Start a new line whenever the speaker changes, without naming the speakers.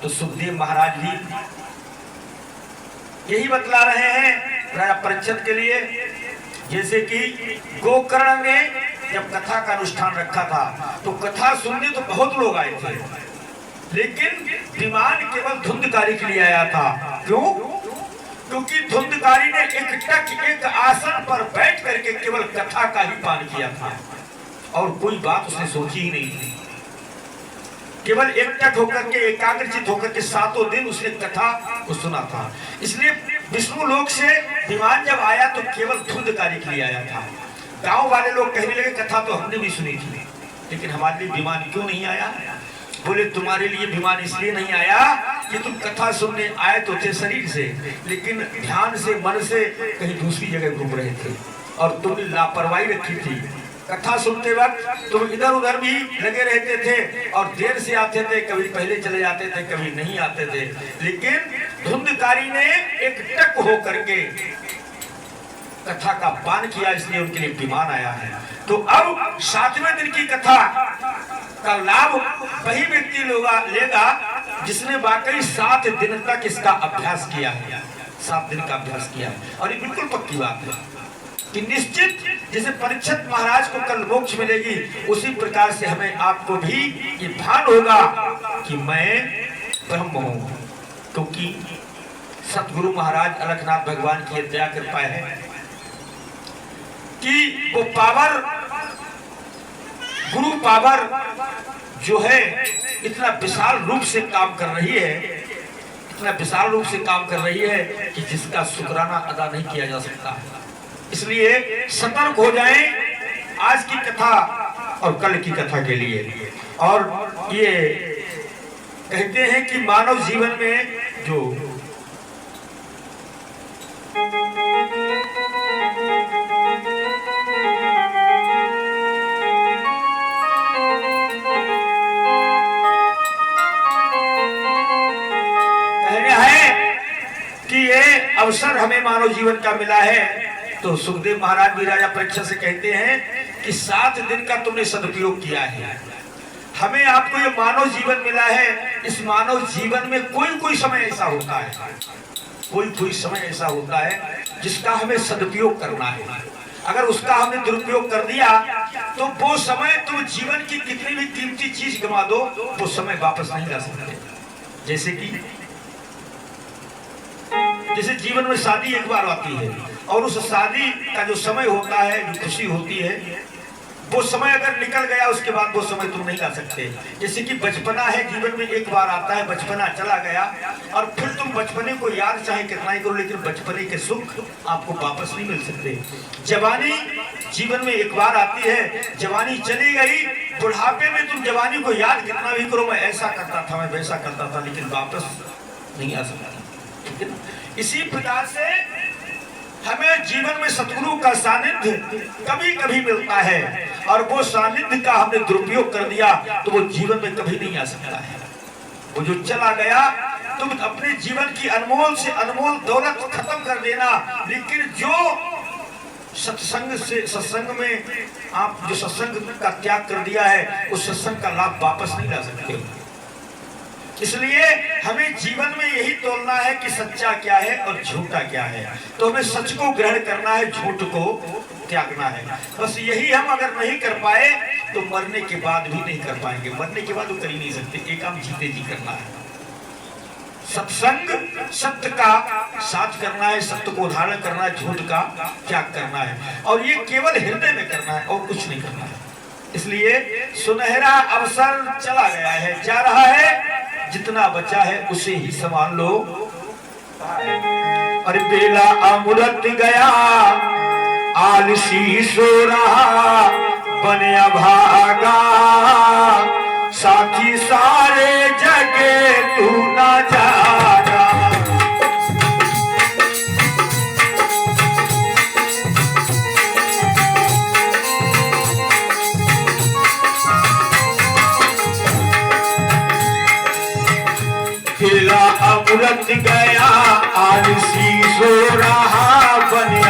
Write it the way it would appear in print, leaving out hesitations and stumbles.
तो सुखदेव महाराज भी यही बतला रहे हैं राजा परीक्षित के लिए। जैसे कि गोकर्ण ने जब कथा का अनुष्ठान रखा था तो कथा सुनने तो बहुत लोग आए थे, लेकिन विमान केवल धुंधकारी के लिए आया था। क्यों? क्योंकि धुंधकारी ने एक आसन पर बैठ करके केवल कथा का ही पान किया था और कोई बात उसने सोची ही नहीं थी। केवल एकटक होकर के, एकाग्रचित होकर के 7 दिन उसने कथा को सुना था। इसलिए विष्णु लोक से विमान जब आया तो केवल धुंधकारी के लिए आया था। गांव वाले लोग कहने लगे कथा तो हमने भी सुनी थी, लेकिन हमारे लिए विमान क्यों नहीं आया? बोले तुम्हारे लिए विमान इसलिए नहीं आया कि तुम कथा सुनने आए तो थे शरीर से, लेकिन ध्यान से, मन से कहीं दूसरी जगह घूम रहे थे और तुमने लापरवाही रखी थी। कथा सुनते वक्त तुम इधर उधर भी लगे रहते थे और देर से आते थे, कभी पहले चले जाते थे, कभी नहीं आते थे। लेकिन धुंधकारी ने एक टक हो करके कथा का पान किया, इसलिए उनके लिए विमान आया है। तो अब 7वें दिन की कथा का लाभ वही व्यक्ति लेगा जिसने वाकई 7 दिन तक इसका अभ्यास किया है। 7 दिन का अभ्यास किया है और ये बिल्कुल पक्की बात है कि निश्चित जैसे परीक्षित महाराज को कल मोक्ष मिलेगी, उसी प्रकार से हमें आपको भी ये भान होगा कि मैं ब्रह्म हूं। क्योंकि सतगुरु महाराज अलखनाथ भगवान की दया कृपा है कि वो पावर, गुरु पावर जो है इतना विशाल रूप से काम कर रही है, इतना विशाल रूप से काम कर रही है कि जिसका शुक्राना अदा नहीं किया जा सकता। इसलिए सतर्क हो जाएं आज की कथा और कल की कथा के लिए। और ये कहते हैं कि मानव जीवन में जो अवसर हमें मानव जीवन का मिला है, तो सुखदेव महाराज भी राजा परीक्षित से कहते हैं कि 7 दिन का तुमने सदुपयोग किया है। हमें आपको ये मानव जीवन मिला है, इस मानव जीवन में कोई समय ऐसा होता है, कोई समय ऐसा होता है जिसका हमें सदुपयोग करना है। अगर उसका हमने दुरुपयोग कर दिया तो वो समय, तुम जीवन की कितनी भी कीमती चीज गंवा दो, वो समय वापस नहीं ला सकते। जैसे जीवन में शादी एक बार आती है और उस शादी का जो समय होता है, जो खुशी होती है, वो समय अगर निकल गया उसके बाद वो समय तुम नहीं ला सकते। जैसे कि बचपना है, जीवन में एक बार आता है, बचपना चला गया और फिर तुम बचपने को याद चाहे कितना ही करो, लेकिन बचपने के सुख आपको वापस नहीं मिल सकते। जवानी जीवन में एक बार आती है, जवानी चली गई, बुढ़ापे में तुम जवानी को याद कितना भी करो, मैं ऐसा करता था, मैं वैसा करता था, लेकिन वापस नहीं आ सकता। ठीक है ना? इसी प्रकार से हमें जीवन में सतगुरु का सानिध्य कभी कभी मिलता है और वो सानिध्य का हमने दुरुपयोग कर दिया तो वो जीवन में कभी नहीं आ सकता है। वो जो चला गया, तुम अपने जीवन की अनमोल से अनमोल दौलत खत्म कर देना, लेकिन जो सत्संग में आप जो सत्संग का त्याग कर दिया है, उस सत्संग का लाभ वापस नहीं ला सकते। इसलिए हमें जीवन में यही तोलना है कि सच्चा क्या है और झूठा क्या है। तो हमें सच को ग्रहण करना है, झूठ को त्यागना है। बस यही हम अगर नहीं कर पाए तो मरने के बाद भी नहीं कर पाएंगे। मरने के बाद वो कर ही नहीं सकते। एक काम जीते जी करना है, सत्संग, सत्य का साथ करना है, सत्य को धारण करना है, झूठ का त्याग करना है, और ये केवल हृदय में करना है और कुछ नहीं करना है। इसलिए सुनहरा अवसर चला गया है, जा रहा है, जितना बचा है उसे ही संभाल लो। अरे बेला अमृत गया, आलसी सो रहा, बने भागा, साथी सारे जगे तू ना जागा। बेला अमृत गया, आलसी सो रहा, बने